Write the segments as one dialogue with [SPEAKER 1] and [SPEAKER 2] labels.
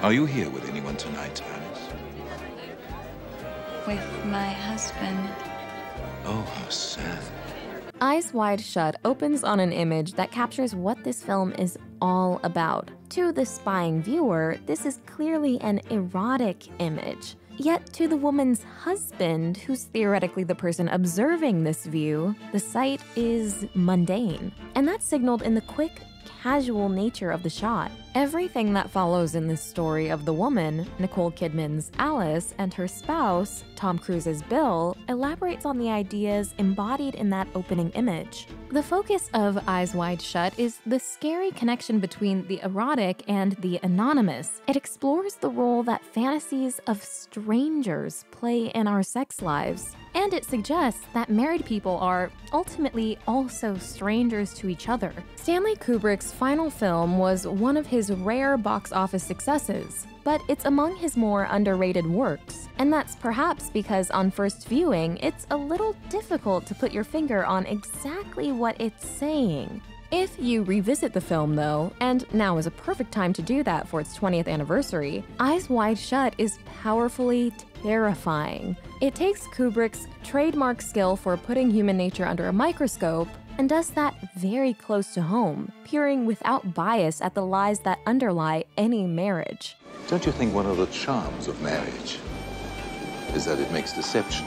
[SPEAKER 1] Are you here with anyone tonight, Alice?
[SPEAKER 2] With my husband.
[SPEAKER 1] Oh, how sad.
[SPEAKER 3] Eyes Wide Shut opens on an image that captures what this film is all about. To the spying viewer, this is clearly an erotic image. Yet to the woman's husband, who's theoretically the person observing this view, the sight is mundane. And that's signaled in the quick, casual nature of the shot. Everything that follows in this story of the woman, Nicole Kidman's Alice, and her spouse, Tom Cruise's Bill, elaborates on the ideas embodied in that opening image. The focus of Eyes Wide Shut is the scary connection between the erotic and the anonymous. It explores the role that fantasies of strangers play in our sex lives. And it suggests that married people are ultimately also strangers to each other. Stanley Kubrick's final film was one of his rare box office successes, but it's among his more underrated works. And that's perhaps because on first viewing, it's a little difficult to put your finger on exactly what it's saying. If you revisit the film though, and now is a perfect time to do that for its 20th anniversary, Eyes Wide Shut is powerfully terrifying. It takes Kubrick's trademark skill for putting human nature under a microscope and does that very close to home, peering without bias at the lies that underlie any marriage.
[SPEAKER 1] Don't you think one of the charms of marriage is that it makes deception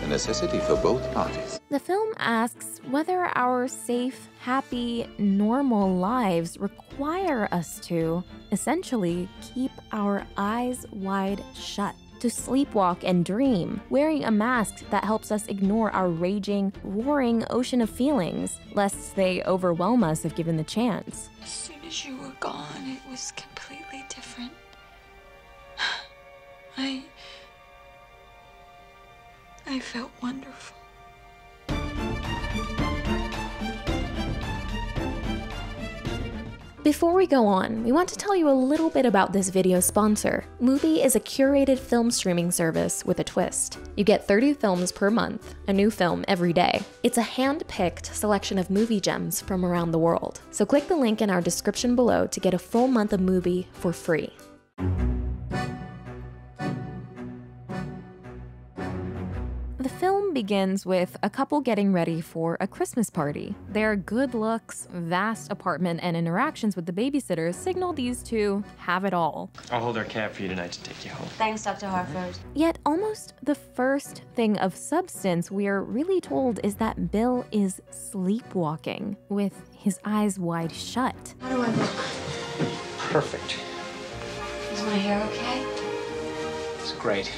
[SPEAKER 1] a necessity for both parties?
[SPEAKER 3] The film asks whether our safe, happy, normal lives require us to, essentially, keep our eyes wide shut. To sleepwalk and dream, wearing a mask that helps us ignore our raging, roaring ocean of feelings, lest they overwhelm us if given the chance.
[SPEAKER 2] As soon as you were gone, it was completely different. I felt wonderful.
[SPEAKER 3] Before we go on, we want to tell you a little bit about this video's sponsor. Mubi is a curated film streaming service with a twist. You get 30 films per month, a new film every day. It's a hand-picked selection of movie gems from around the world. So click the link in our description below to get a full month of Mubi for free. The film begins with a couple getting ready for a Christmas party. Their good looks, vast apartment, and interactions with the babysitters signal these two have it all.
[SPEAKER 4] I'll hold our cab for you tonight to take you home.
[SPEAKER 2] Thanks, Dr. Harford.
[SPEAKER 3] Yet almost the first thing of substance we're really told is that Bill is sleepwalking, with his eyes wide shut.
[SPEAKER 2] How do I look?
[SPEAKER 4] Perfect.
[SPEAKER 2] Is my hair okay?
[SPEAKER 4] It's great.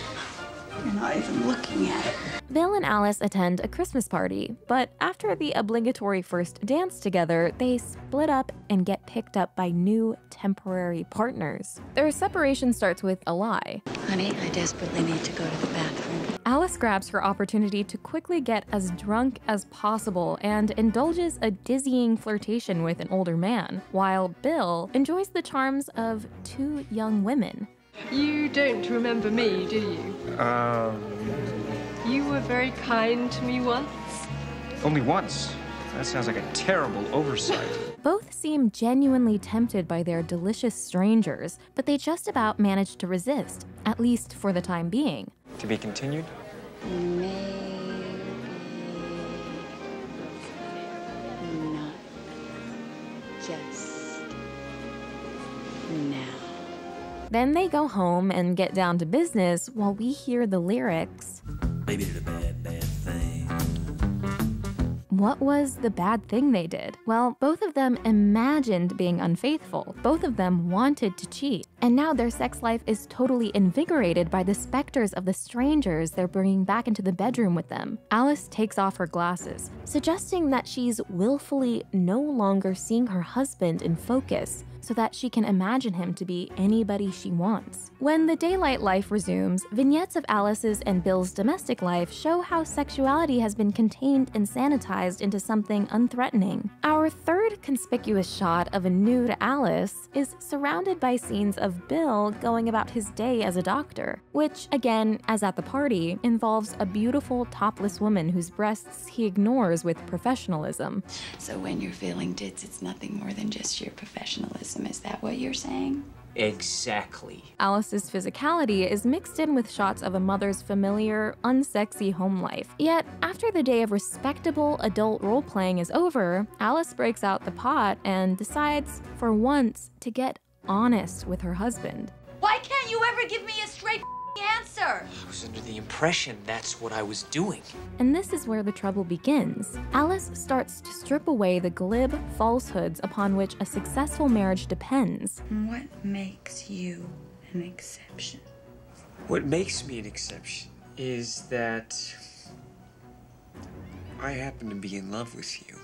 [SPEAKER 2] You're not even looking at it.
[SPEAKER 3] Bill and Alice attend a Christmas party, but after the obligatory first dance together, they split up and get picked up by new temporary partners. Their separation starts with a lie.
[SPEAKER 2] Honey, I desperately need to go to the bathroom.
[SPEAKER 3] Alice grabs her opportunity to quickly get as drunk as possible and indulges a dizzying flirtation with an older man, while Bill enjoys the charms of two young women.
[SPEAKER 5] You don't remember me, do you? You were very kind to me once.
[SPEAKER 4] Only once. That sounds like a terrible oversight.
[SPEAKER 3] Both seem genuinely tempted by their delicious strangers, but they just about manage to resist, at least for the time being.
[SPEAKER 4] To be continued?
[SPEAKER 2] Maybe not just now.
[SPEAKER 3] Then they go home and get down to business while we hear the lyrics.
[SPEAKER 6] Baby did a bad, bad thing.
[SPEAKER 3] What was the bad thing they did? Well, both of them imagined being unfaithful. Both of them wanted to cheat. And now their sex life is totally invigorated by the specters of the strangers they're bringing back into the bedroom with them. Alice takes off her glasses, suggesting that she's willfully no longer seeing her husband in focus, so that she can imagine him to be anybody she wants. When the daylight life resumes, vignettes of Alice's and Bill's domestic life show how sexuality has been contained and sanitized into something unthreatening. Our third conspicuous shot of a nude Alice is surrounded by scenes of Bill going about his day as a doctor, which, again, as at the party, involves a beautiful topless woman whose breasts he ignores with professionalism.
[SPEAKER 2] So when you're feeling tits, it's nothing more than just your professionalism. Is that what you're saying?
[SPEAKER 4] Exactly.
[SPEAKER 3] Alice's physicality is mixed in with shots of a mother's familiar, unsexy home life. Yet, after the day of respectable adult role-playing is over, Alice breaks out the pot and decides, for once, to get honest with her husband.
[SPEAKER 2] Why can't you ever give me a straight answer?
[SPEAKER 4] I was under the impression that's what I was doing.
[SPEAKER 3] And this is where the trouble begins. Alice starts to strip away the glib falsehoods upon which a successful marriage depends.
[SPEAKER 2] What makes you an exception?
[SPEAKER 4] What makes me an exception is that I happen to be in love with you.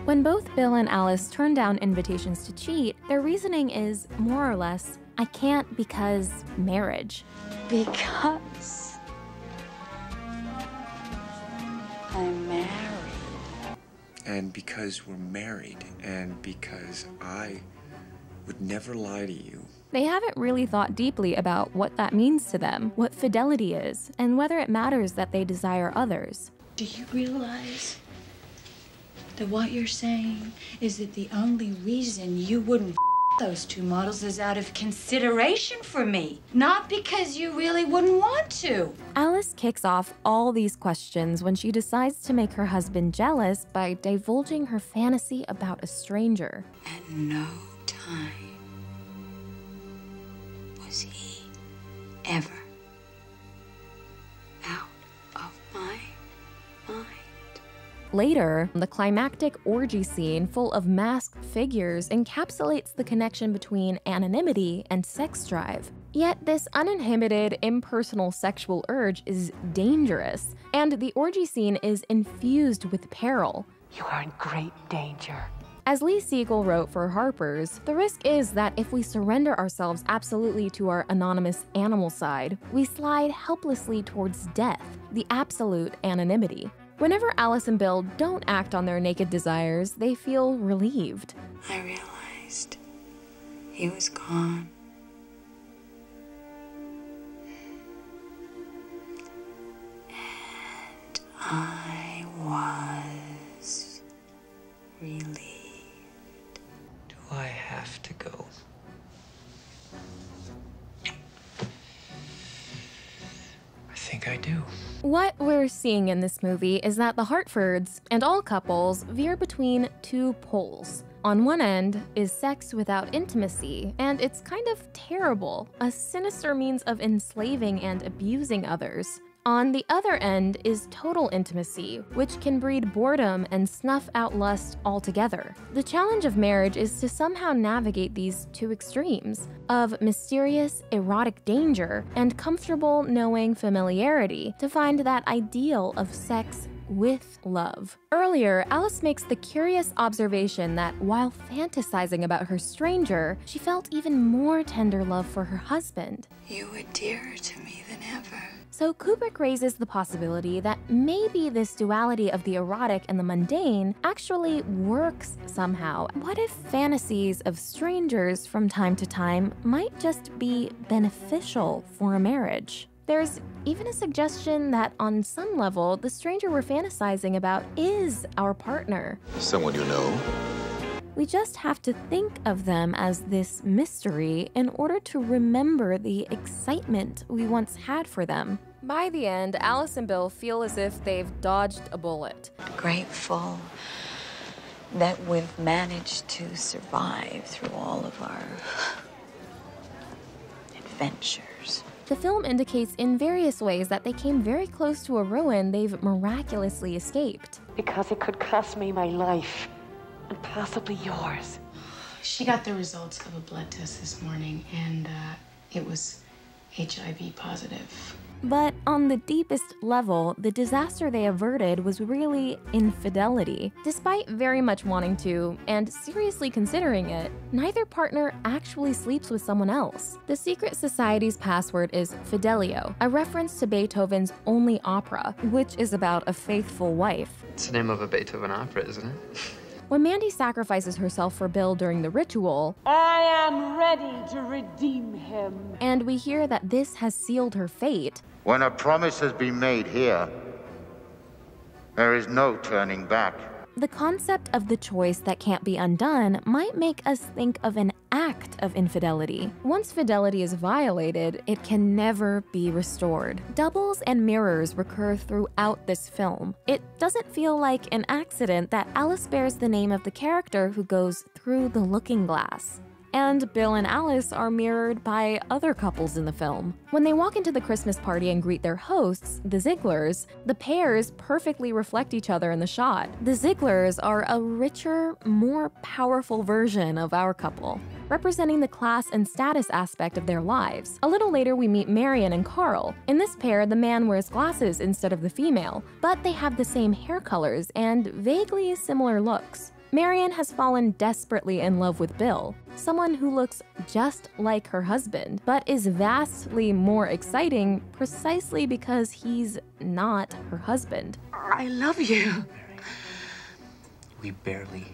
[SPEAKER 3] When both Bill and Alice turn down invitations to cheat, their reasoning is, more or less, I can't because marriage.
[SPEAKER 2] Because I'm married.
[SPEAKER 4] And because we're married, and because I would never lie to you.
[SPEAKER 3] They haven't really thought deeply about what that means to them, what fidelity is, and whether it matters that they desire others.
[SPEAKER 2] Do you realize that what you're saying is that the only reason you wouldn't those two models is out of consideration for me, not because you really wouldn't want to?
[SPEAKER 3] Alice kicks off all these questions when she decides to make her husband jealous by divulging her fantasy about a stranger.
[SPEAKER 2] At no time was he ever out of my mind.
[SPEAKER 3] Later, the climactic orgy scene full of masked figures encapsulates the connection between anonymity and sex drive. Yet this uninhibited, impersonal sexual urge is dangerous, and the orgy scene is infused with peril.
[SPEAKER 7] You are in great danger.
[SPEAKER 3] As Lee Siegel wrote for Harper's, the risk is that if we surrender ourselves absolutely to our anonymous animal side, we slide helplessly towards death, the absolute anonymity. Whenever Alice and Bill don't act on their naked desires, they feel relieved.
[SPEAKER 2] I realized he was gone. And I was relieved.
[SPEAKER 4] Do I have to go? I think I do.
[SPEAKER 3] What we're seeing in this movie is that the Hartfords, and all couples, veer between two poles. On one end is sex without intimacy, and it's kind of terrible, a sinister means of enslaving and abusing others. On the other end is total intimacy, which can breed boredom and snuff out lust altogether. The challenge of marriage is to somehow navigate these two extremes of mysterious, erotic danger and comfortable, knowing familiarity to find that ideal of sex with love. Earlier, Alice makes the curious observation that while fantasizing about her stranger, she felt even more tender love for her husband.
[SPEAKER 2] You were dearer to me than ever.
[SPEAKER 3] So Kubrick raises the possibility that maybe this duality of the erotic and the mundane actually works somehow. What if fantasies of strangers from time to time might just be beneficial for a marriage? There's even a suggestion that on some level, the stranger we're fantasizing about is our partner.
[SPEAKER 1] Someone you know?
[SPEAKER 3] We just have to think of them as this mystery in order to remember the excitement we once had for them. By the end, Alice and Bill feel as if they've dodged a bullet.
[SPEAKER 2] Grateful that we've managed to survive through all of our adventures.
[SPEAKER 3] The film indicates in various ways that they came very close to a ruin they've miraculously escaped.
[SPEAKER 7] Because it could cost me my life. And possibly yours.
[SPEAKER 8] She got the results of a blood test this morning, and it was HIV positive.
[SPEAKER 3] But on the deepest level, the disaster they averted was really infidelity. Despite very much wanting to, and seriously considering it, neither partner actually sleeps with someone else. The secret society's password is Fidelio, a reference to Beethoven's only opera, which is about a faithful wife.
[SPEAKER 9] It's the name of a Beethoven opera, isn't it?
[SPEAKER 3] When Mandy sacrifices herself for Bill during the ritual,
[SPEAKER 7] I am ready to redeem him.
[SPEAKER 3] And we hear that this has sealed her fate.
[SPEAKER 10] When a promise has been made here, there is no turning back.
[SPEAKER 3] The concept of the choice that can't be undone might make us think of an act of infidelity. Once fidelity is violated, it can never be restored. Doubles and mirrors recur throughout this film. It doesn't feel like an accident that Alice bears the name of the character who goes through the looking glass. And Bill and Alice are mirrored by other couples in the film. When they walk into the Christmas party and greet their hosts, the Zieglers, the pairs perfectly reflect each other in the shot. The Zieglers are a richer, more powerful version of our couple, representing the class and status aspect of their lives. A little later, we meet Marion and Carl. In this pair, the man wears glasses instead of the female, but they have the same hair colors and vaguely similar looks. Marion has fallen desperately in love with Bill, someone who looks just like her husband, but is vastly more exciting precisely because he's not her husband.
[SPEAKER 7] I love you.
[SPEAKER 4] We barely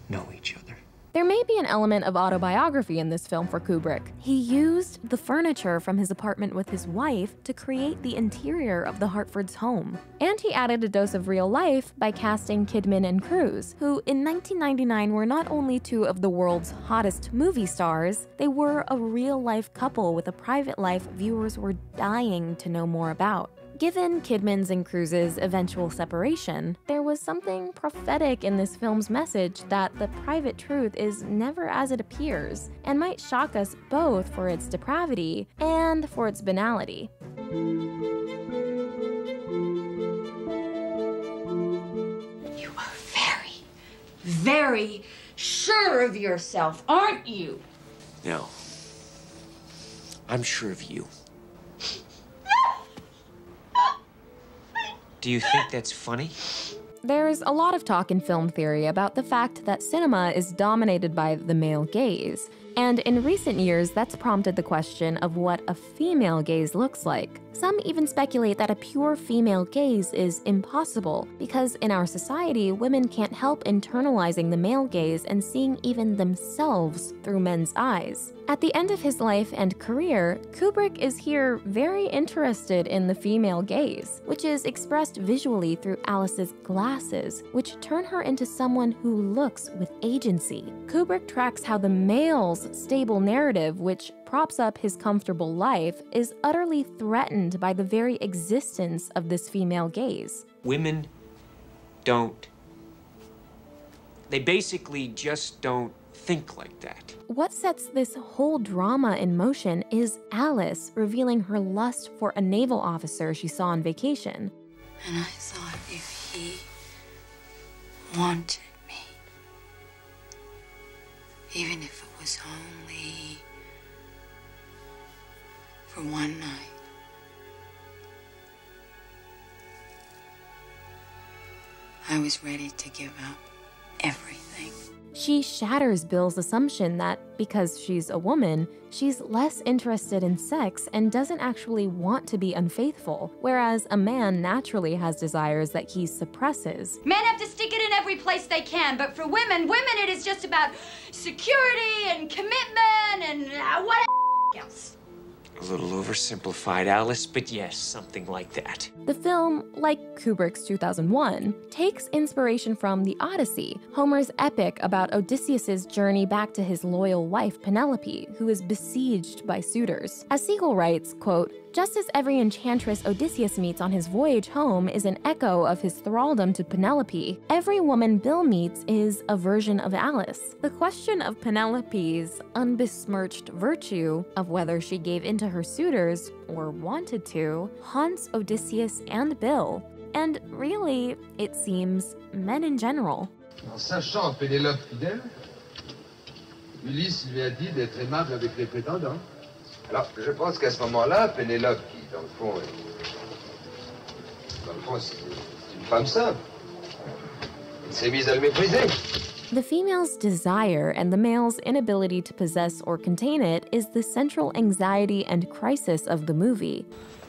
[SPEAKER 4] know each other.
[SPEAKER 3] There may be an element of autobiography in this film for Kubrick. He used the furniture from his apartment with his wife to create the interior of the Hartfords' home. And he added a dose of real life by casting Kidman and Cruise, who in 1999 were not only two of the world's hottest movie stars, they were a real-life couple with a private life viewers were dying to know more about. Given Kidman's and Cruise's eventual separation, there was something prophetic in this film's message that the private truth is never as it appears, and might shock us both for its depravity and for its banality.
[SPEAKER 2] You are very, very sure of yourself, aren't you?
[SPEAKER 4] No. I'm sure of you. Do you think that's funny?
[SPEAKER 3] There's a lot of talk in film theory about the fact that cinema is dominated by the male gaze, and in recent years that's prompted the question of what a female gaze looks like. Some even speculate that a pure female gaze is impossible, because in our society, women can't help internalizing the male gaze and seeing even themselves through men's eyes. At the end of his life and career, Kubrick is here very interested in the female gaze, which is expressed visually through Alice's glasses, which turn her into someone who looks with agency. Kubrick tracks how the male's stable narrative, which props up his comfortable life, is utterly threatened by the very existence of this female gaze.
[SPEAKER 4] Women don't. They basically just don't think like that.
[SPEAKER 3] What sets this whole drama in motion is Alice revealing her lust for a naval officer she saw on vacation.
[SPEAKER 2] And I thought if he wanted me, even if it was only for one night, I was ready to give up everything.
[SPEAKER 3] She shatters Bill's assumption that because she's a woman, she's less interested in sex and doesn't actually want to be unfaithful, whereas a man naturally has desires that he suppresses.
[SPEAKER 2] Men have to stick it in every place they can, but for women it is just about security and commitment and what else.
[SPEAKER 4] A little oversimplified, Alice, but yes, something like that.
[SPEAKER 3] The film, like Kubrick's 2001, takes inspiration from The Odyssey, Homer's epic about Odysseus' journey back to his loyal wife Penelope, who is besieged by suitors. As Siegel writes, quote, "Just as every enchantress Odysseus meets on his voyage home is an echo of his thraldom to Penelope, every woman Bill meets is a version of Alice. The question of Penelope's unbesmirched virtue, of whether she gave in to her suitors, or wanted to, haunts Odysseus and Bill, and really, it seems, men in general."
[SPEAKER 11] En sachant Pénélope fidèle, Ulysse lui a dit d'être aimable avec les prétendants. Alors, je pense qu'à ce moment-là, Pénélope, qui, dans le fond, c'est une femme simple, elle s'est mise à le mépriser.
[SPEAKER 3] The female's desire and the male's inability to possess or contain it is the central anxiety and crisis of the movie.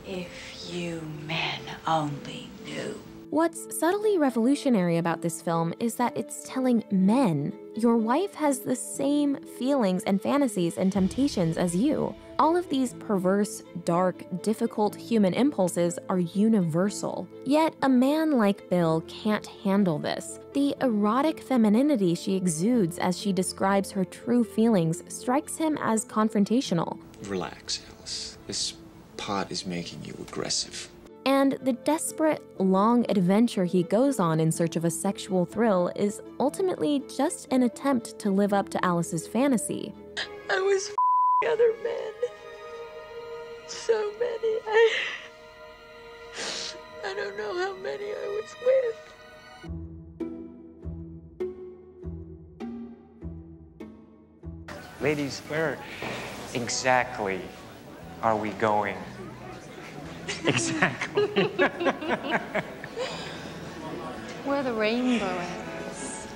[SPEAKER 2] If you men only knew.
[SPEAKER 3] What's subtly revolutionary about this film is that it's telling men, your wife has the same feelings and fantasies and temptations as you. All of these perverse, dark, difficult human impulses are universal. Yet a man like Bill can't handle this. The erotic femininity she exudes as she describes her true feelings strikes him as confrontational.
[SPEAKER 4] Relax, Alice. This pot is making you aggressive.
[SPEAKER 3] And the desperate, long adventure he goes on in search of a sexual thrill is ultimately just an attempt to live up to Alice's fantasy.
[SPEAKER 2] I was other men. So many. I don't know how many I was with.
[SPEAKER 4] Ladies, where exactly are we going? Exactly.
[SPEAKER 5] Where the rainbow ends.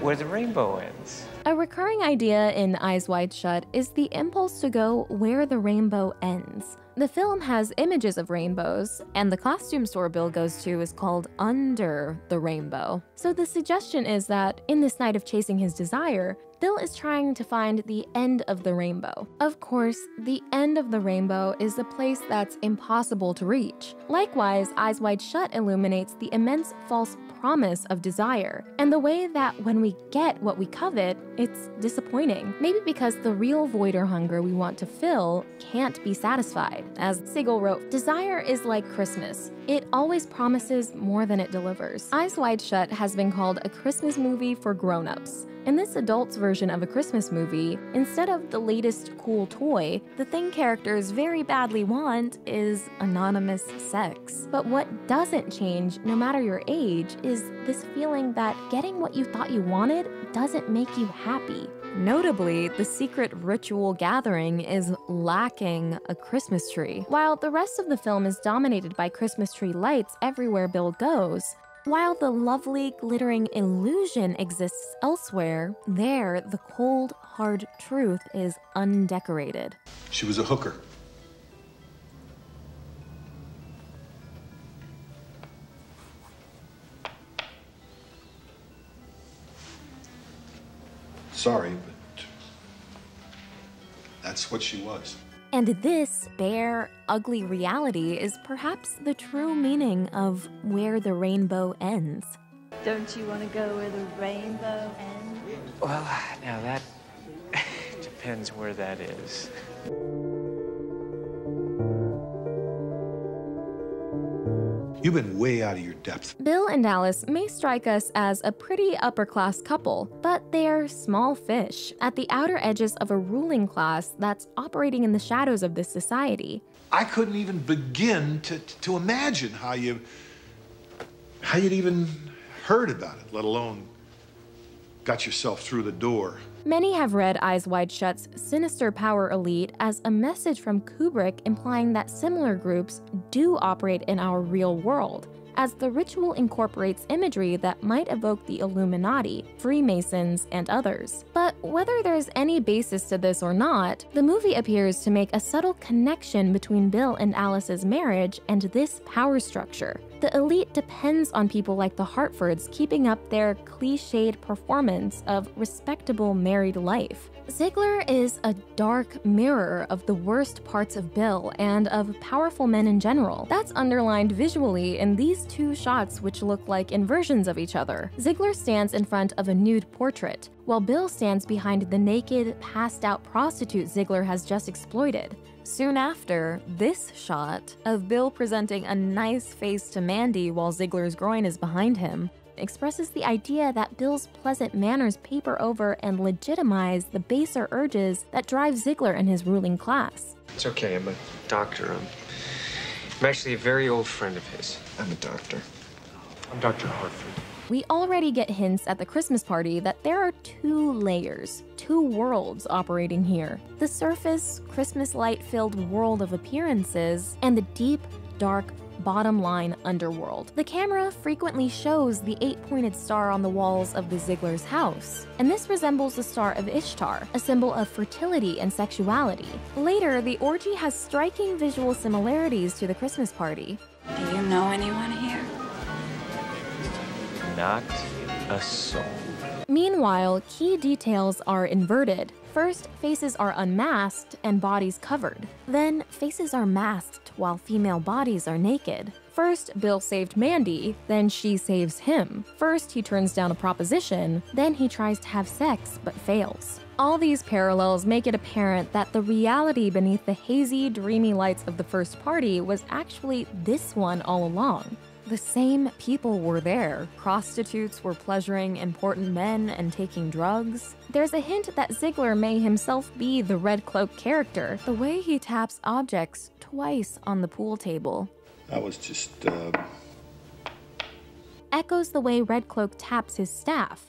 [SPEAKER 4] Where the rainbow ends.
[SPEAKER 3] A recurring idea in Eyes Wide Shut is the impulse to go where the rainbow ends. The film has images of rainbows, and the costume store Bill goes to is called Under the Rainbow. So the suggestion is that, in this night of chasing his desire, Bill is trying to find the end of the rainbow. Of course, the end of the rainbow is a place that's impossible to reach. Likewise, Eyes Wide Shut illuminates the immense false promise of desire, and the way that when we get what we covet, it's disappointing. Maybe because the real void or hunger we want to fill can't be satisfied. As Siegel wrote, "Desire is like Christmas. It always promises more than it delivers." Eyes Wide Shut has been called a Christmas movie for grown-ups. In this adult's version of a Christmas movie, instead of the latest cool toy, the thing characters very badly want is anonymous sex. But what doesn't change, no matter your age, is this feeling that getting what you thought you wanted doesn't make you happy. Notably, the secret ritual gathering is lacking a Christmas tree. While the rest of the film is dominated by Christmas tree lights everywhere Bill goes, while the lovely, glittering illusion exists elsewhere, there, the cold, hard truth is undecorated.
[SPEAKER 12] She was a hooker. Sorry, but that's what she was.
[SPEAKER 3] And this bare, ugly reality is perhaps the true meaning of where the rainbow ends.
[SPEAKER 2] Don't you want to go where the rainbow ends?
[SPEAKER 4] Well, now that depends where that is.
[SPEAKER 12] You've been way out of your depth.
[SPEAKER 3] Bill and Alice may strike us as a pretty upper-class couple, but they're small fish at the outer edges of a ruling class that's operating in the shadows of this society.
[SPEAKER 12] I couldn't even begin to imagine how you'd even heard about it, let alone got yourself through the door.
[SPEAKER 3] Many have read Eyes Wide Shut's sinister power elite as a message from Kubrick implying that similar groups do operate in our real world, as the ritual incorporates imagery that might evoke the Illuminati, Freemasons, and others. But whether there's any basis to this or not, the movie appears to make a subtle connection between Bill and Alice's marriage and this power structure. The elite depends on people like the Hartfords keeping up their cliched performance of respectable married life. Ziegler is a dark mirror of the worst parts of Bill and of powerful men in general. That's underlined visually in these two shots, which look like inversions of each other. Ziegler stands in front of a nude portrait, while Bill stands behind the naked, passed-out prostitute Ziegler has just exploited. Soon after, this shot of Bill presenting a nice face to Mandy while Ziegler's groin is behind him expresses the idea that Bill's pleasant manners paper over and legitimize the baser urges that drive Ziegler and his ruling class.
[SPEAKER 4] It's okay, I'm a doctor. I'm actually a very old friend of his. I'm a doctor. I'm Dr. Hartford.
[SPEAKER 3] We already get hints at the Christmas party that there are two layers, two worlds operating here. The surface, Christmas light-filled world of appearances, and the deep, dark, bottom line underworld. The camera frequently shows the 8-pointed star on the walls of the Ziegler's house, and this resembles the star of Ishtar, a symbol of fertility and sexuality. Later, the orgy has striking visual similarities to the Christmas party.
[SPEAKER 2] Do you know anyone here?
[SPEAKER 4] Not a soul.
[SPEAKER 3] Meanwhile, key details are inverted. First, faces are unmasked and bodies covered. Then, faces are masked while female bodies are naked. First, Bill saved Mandy, then she saves him. First, he turns down a proposition, then he tries to have sex but fails. All these parallels make it apparent that the reality beneath the hazy, dreamy lights of the first party was actually this one all along. The same people were there. Prostitutes were pleasuring important men and taking drugs. There's a hint that Ziegler may himself be the Red Cloak character, the way he taps objects twice on the pool table.
[SPEAKER 12] That was just,
[SPEAKER 3] Echoes the way Red Cloak taps his staff.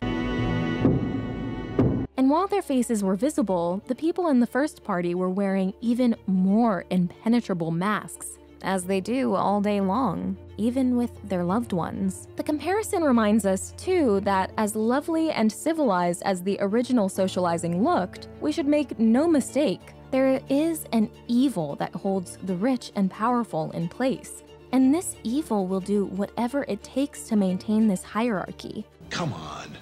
[SPEAKER 3] And while their faces were visible, the people in the first party were wearing even more impenetrable masks, as they do all day long, even with their loved ones. The comparison reminds us, too, that as lovely and civilized as the original socializing looked, we should make no mistake, there is an evil that holds the rich and powerful in place. And this evil will do whatever it takes to maintain this hierarchy.
[SPEAKER 12] Come on.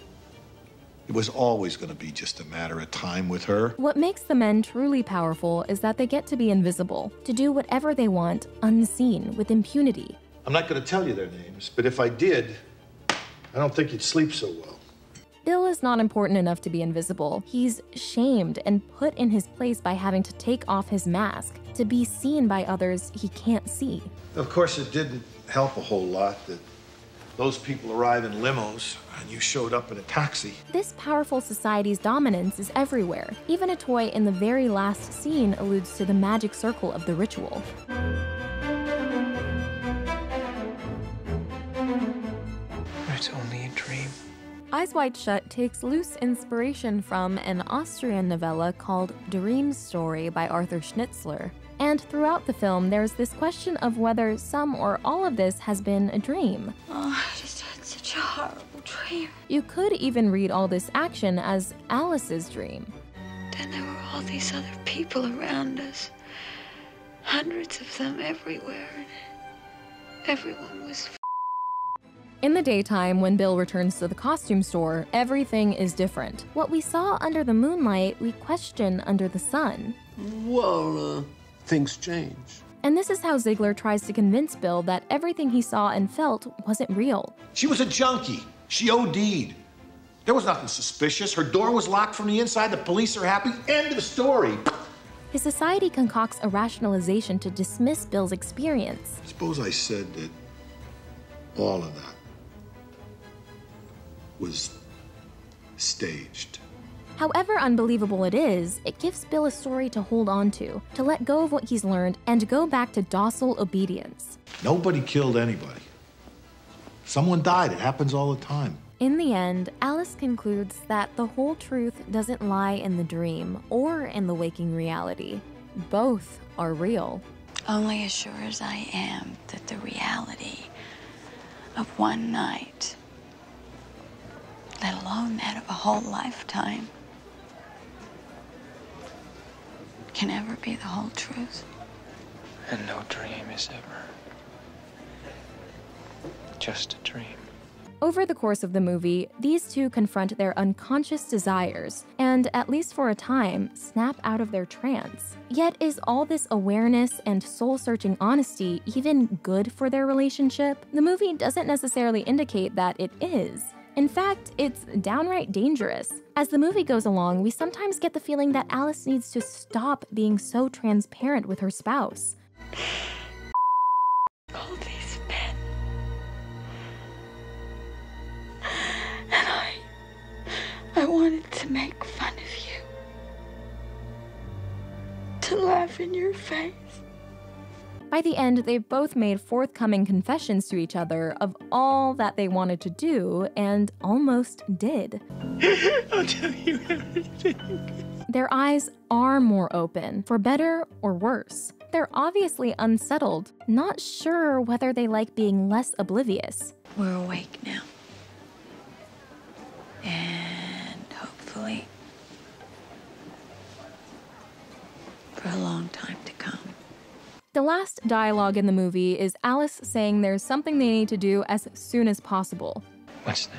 [SPEAKER 12] It was always going to be just a matter of time with her.
[SPEAKER 3] What makes the men truly powerful is that they get to be invisible, to do whatever they want, unseen, with impunity.
[SPEAKER 12] I'm not going to tell you their names, but if I did, I don't think you'd sleep so well.
[SPEAKER 3] Bill is not important enough to be invisible. He's shamed and put in his place by having to take off his mask, to be seen by others he can't see.
[SPEAKER 12] Of course, it didn't help a whole lot that those people arrive in limos and you showed up in a taxi.
[SPEAKER 3] This powerful society's dominance is everywhere. Even a toy in the very last scene alludes to the magic circle of the ritual.
[SPEAKER 4] It's only a dream.
[SPEAKER 3] Eyes Wide Shut takes loose inspiration from an Austrian novella called Dream Story by Arthur Schnitzler. And throughout the film, there's this question of whether some or all of this has been a dream.
[SPEAKER 2] Oh, I just had such a horrible dream.
[SPEAKER 3] You could even read all this action as Alice's dream.
[SPEAKER 2] Then there were all these other people around us. Hundreds of them everywhere. Everyone was
[SPEAKER 3] In the daytime, when Bill returns to the costume store, everything is different. What we saw under the moonlight, we question under the sun.
[SPEAKER 13] Well, things change.
[SPEAKER 3] And this is how Ziegler tries to convince Bill that everything he saw and felt wasn't real.
[SPEAKER 12] She was a junkie. She OD'd. There was nothing suspicious. Her door was locked from the inside. The police are happy. End of the story.
[SPEAKER 3] His society concocts a rationalization to dismiss Bill's experience.
[SPEAKER 12] Suppose I said that all of that was staged.
[SPEAKER 3] However unbelievable it is, it gives Bill a story to hold on to let go of what he's learned, and go back to docile obedience.
[SPEAKER 12] Nobody killed anybody. Someone died. It happens all the time.
[SPEAKER 3] In the end, Alice concludes that the whole truth doesn't lie in the dream or in the waking reality. Both are real.
[SPEAKER 2] only as sure as I am that the reality of one night, let alone that of a whole lifetime, can ever be the whole truth.
[SPEAKER 4] And no dream is ever just a dream.
[SPEAKER 3] Over the course of the movie, these two confront their unconscious desires and, at least for a time, snap out of their trance. Yet is all this awareness and soul-searching honesty even good for their relationship? The movie doesn't necessarily indicate that it is. In fact, it's downright dangerous. As the movie goes along, we sometimes get the feeling that Alice needs to stop being so transparent with her spouse.
[SPEAKER 2] All these men. And I wanted to make fun of you. To laugh in your face.
[SPEAKER 3] By the end, they've both made forthcoming confessions to each other of all that they wanted to do and almost did.
[SPEAKER 4] I'll tell you everything.
[SPEAKER 3] Their eyes are more open, for better or worse. They're obviously unsettled, not sure whether they like being less oblivious.
[SPEAKER 2] We're awake now. And hopefully, for a long time to come.
[SPEAKER 3] The last dialogue in the movie is Alice saying there's something they need to do as soon as possible.
[SPEAKER 4] What's that?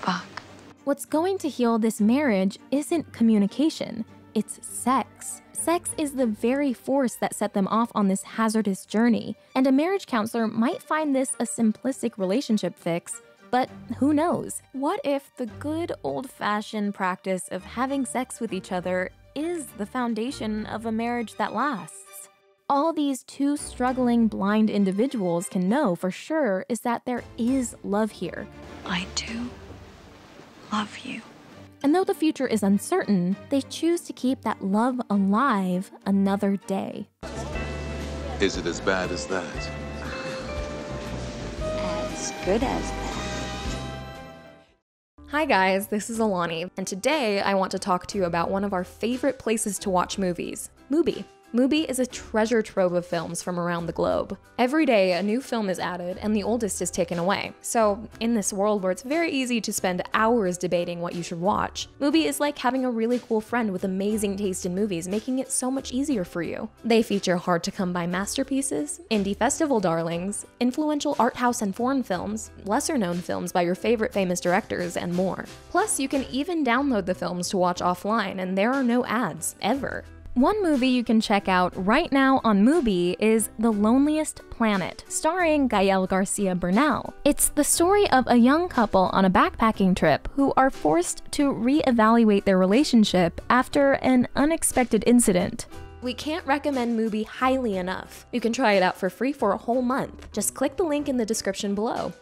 [SPEAKER 2] Fuck.
[SPEAKER 3] What's going to heal this marriage isn't communication, it's sex. Sex is the very force that set them off on this hazardous journey, and a marriage counselor might find this a simplistic relationship fix, but who knows? What if the good old-fashioned practice of having sex with each other is the foundation of a marriage that lasts? All these two struggling blind individuals can know for sure is that there is love here.
[SPEAKER 2] I do love you.
[SPEAKER 3] And though the future is uncertain, they choose to keep that love alive another day.
[SPEAKER 1] Is it as bad as that?
[SPEAKER 2] As good as that.
[SPEAKER 14] Hi guys, this is Alani, and today I want to talk to you about one of our favorite places to watch movies, Mubi. Mubi is a treasure trove of films from around the globe. Every day, a new film is added and the oldest is taken away. So, in this world where it's very easy to spend hours debating what you should watch, Mubi is like having a really cool friend with amazing taste in movies, making it so much easier for you. They feature hard-to-come-by masterpieces, indie festival darlings, influential art house and foreign films, lesser-known films by your favorite famous directors, and more. Plus, you can even download the films to watch offline, and there are no ads, ever. One movie you can check out right now on Mubi is The Loneliest Planet, starring Gael Garcia Bernal. It's the story of a young couple on a backpacking trip who are forced to reevaluate their relationship after an unexpected incident. We can't recommend Mubi highly enough. You can try it out for free for a whole month. Just click the link in the description below.